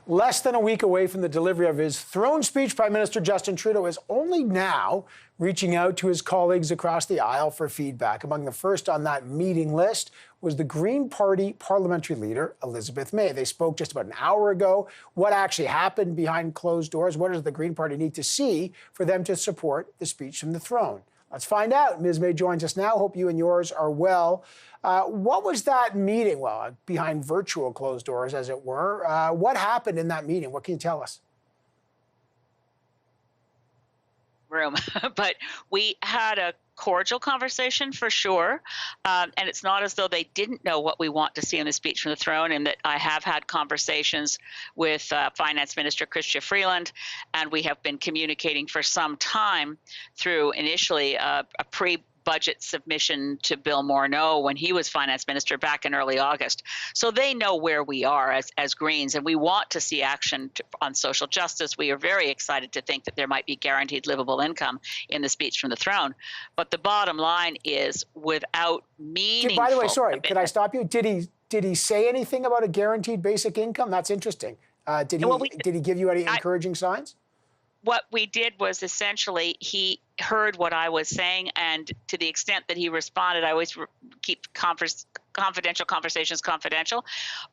Less than a week away from the delivery of his throne speech, Prime Minister Justin Trudeau is only now reaching out to his colleagues across the aisle for feedback. Among the first on that meeting list was the Green Party parliamentary leader, Elizabeth May. They spoke just about an hour ago. What actually happened behind closed doors? What does the Green Party need to see for them to support the speech from the throne? Let's find out. Ms. May joins us now. Hope you and yours are well. What was that meeting? Well, behind virtual closed doors, as it were. What happened in that meeting? What can you tell us? But we had a cordial conversation for sure. And it's not as though they didn't know what we want to see in the speech from the throne, and that I have had conversations with Finance Minister Chrystia Freeland, and we have been communicating for some time through initially a pre-budget submission to Bill Morneau when he was finance minister back in early August. So they know where we are as Greens, and we want to see action on social justice. We are very excited to think that there might be guaranteed livable income in the speech from the throne. But the bottom line is, without meaningful... By the way, sorry, could I stop you? Did he say anything about a guaranteed basic income? That's interesting. Did he give you any encouraging signs? What we did was essentially he heard what I was saying, and to the extent that he responded, I always keep confidential conversations confidential,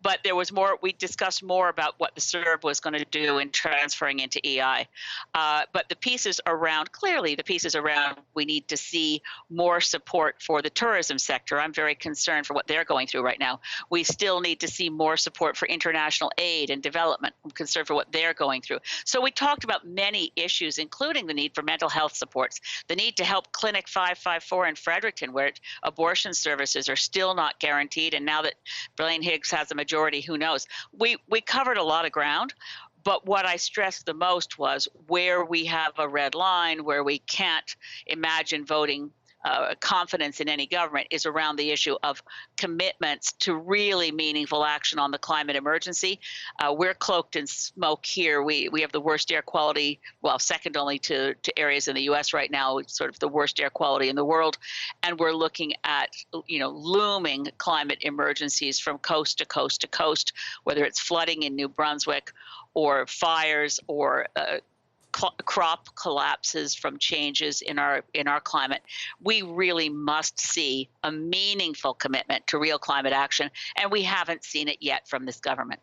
but there was more. We discussed more about what the CERB was going to do in transferring into EI. But the pieces around, clearly the pieces around, we need to see more support for the tourism sector. I'm very concerned for what they're going through right now. We still need to see more support for international aid and development. I'm concerned for what they're going through. So we talked about many issues, including the need for mental health supports, the need to help Clinic 554 in Fredericton, where abortion services are still not guaranteed. And now that Blaine Higgs has a majority, who knows? We covered a lot of ground. But what I stressed the most was where we have a red line, where we can't imagine voting confidence in any government, is around the issue of commitments to really meaningful action on the climate emergency. We're cloaked in smoke here. We have the worst air quality, well, second only to areas in the U.S. right now, sort of the worst air quality in the world. And we're looking at, looming climate emergencies from coast to coast to coast, whether it's flooding in New Brunswick or fires or crop collapses from changes in our climate. We really must see a meaningful commitment to real climate action, and we haven't seen it yet from this government.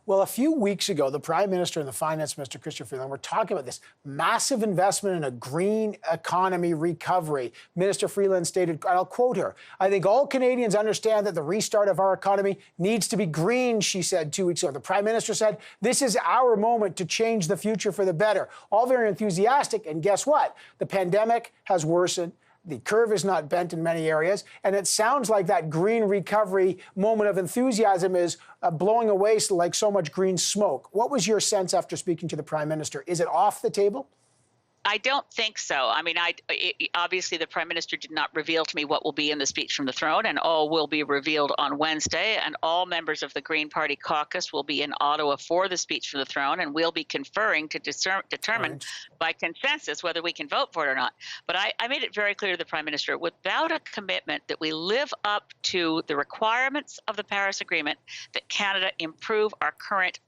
Well, a few weeks ago, the Prime Minister and the Finance Minister, Chrystia Freeland, were talking about this massive investment in a green economy recovery. Minister Freeland stated, and I'll quote her, "I think all Canadians understand that the restart of our economy needs to be green," she said 2 weeks ago. The Prime Minister said, "This is our moment to change the future for the better." All very enthusiastic, and guess what? The pandemic has worsened. The curve is not bent in many areas, and it sounds like that green recovery moment of enthusiasm is blowing away like so much green smoke. What was your sense after speaking to the Prime Minister? Is it off the table? I don't think so. I mean, obviously the Prime Minister did not reveal to me what will be in the speech from the throne, and all will be revealed on Wednesday. And all members of the Green Party caucus will be in Ottawa for the speech from the throne, and we'll be conferring to determine by consensus whether we can vote for it or not. But I made it very clear to the Prime Minister, without a commitment that we live up to the requirements of the Paris Agreement, that Canada improve our current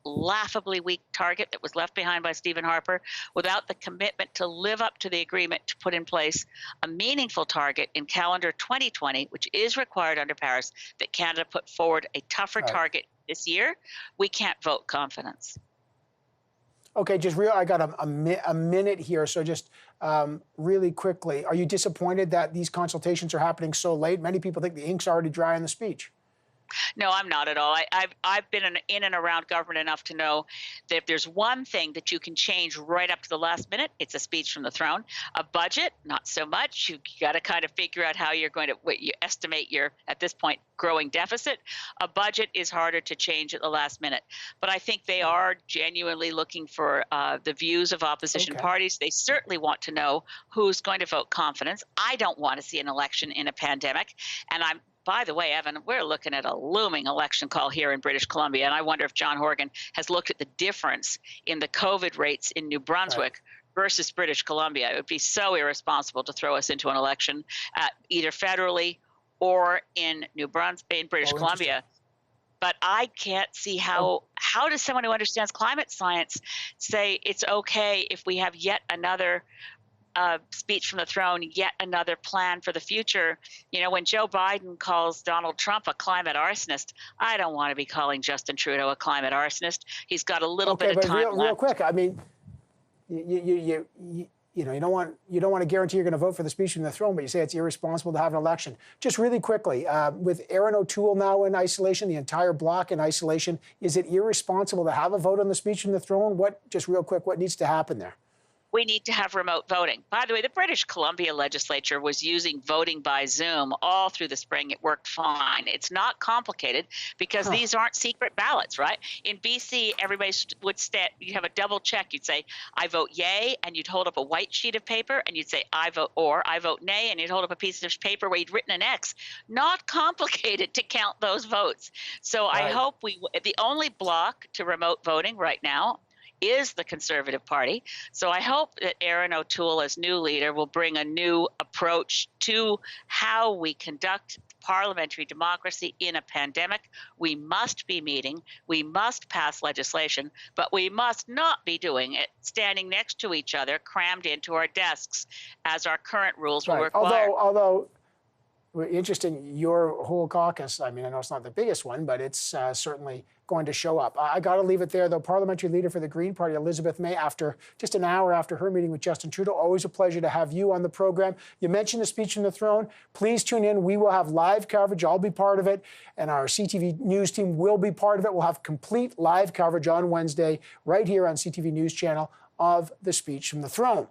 laughably weak target that was left behind by Stephen Harper, without the commitment to live up to the agreement to put in place a meaningful target in calendar 2020, which is required under Paris, that Canada put forward a tougher target this year, we can't vote confidence. Okay, I got a minute here, so just really quickly, are you disappointed that these consultations are happening so late? Many people think the ink's already dry on the speech. No, I'm not at all. I've been in and around government enough to know that if there's one thing that you can change right up to the last minute, it's a speech from the throne. A budget, not so much. You got to kind of figure out how you're going to you estimate your, at this point, growing deficit. A budget is harder to change at the last minute. But I think they are genuinely looking for the views of opposition parties. They certainly want to know who's going to vote confidence. I don't want to see an election in a pandemic, and by the way, Evan, we're looking at a looming election call here in British Columbia, and I wonder if John Horgan has looked at the difference in the COVID rates in New Brunswick versus British Columbia. It would be so irresponsible to throw us into an election either federally or in British Columbia. But I can't see how does someone who understands climate science say it's okay if we have yet another speech from the throne, yet another plan for the future. You know, when Joe Biden calls Donald Trump a climate arsonist, I don't want to be calling Justin Trudeau a climate arsonist. He's got a little bit of time left. Real quick, I mean, you know, you don't want to guarantee you're going to vote for the speech from the throne, but you say it's irresponsible to have an election. Just really quickly, with Aaron O'Toole now in isolation, the entire bloc in isolation, is it irresponsible to have a vote on the speech from the throne? Just real quick, what needs to happen there? We need to have remote voting. By the way, the British Columbia legislature was using voting by Zoom all through the spring. It worked fine. It's not complicated because these aren't secret ballots, right? In BC, everybody would you'd have a double check. You'd say, I vote yay, and you'd hold up a white sheet of paper, and you'd say, I vote nay, and you'd hold up a piece of paper where you'd written an X. Not complicated to count those votes. So I hope the only block to remote voting right now is the Conservative Party. So I hope that Aaron O'Toole, as new leader, will bring a new approach to how we conduct parliamentary democracy in a pandemic. We must be meeting, we must pass legislation, but we must not be doing it standing next to each other, crammed into our desks, as our current rules will require. Although interesting, your whole caucus, I mean, I know it's not the biggest one, but it's certainly going to show up. I got to leave it there, though. Parliamentary leader for the Green Party, Elizabeth May, just an hour after her meeting with Justin Trudeau. Always a pleasure to have you on the program. You mentioned the speech from the throne. Please tune in. We will have live coverage. I'll be part of it, and our CTV News team will be part of it. We'll have complete live coverage on Wednesday right here on CTV News Channel of the speech from the throne.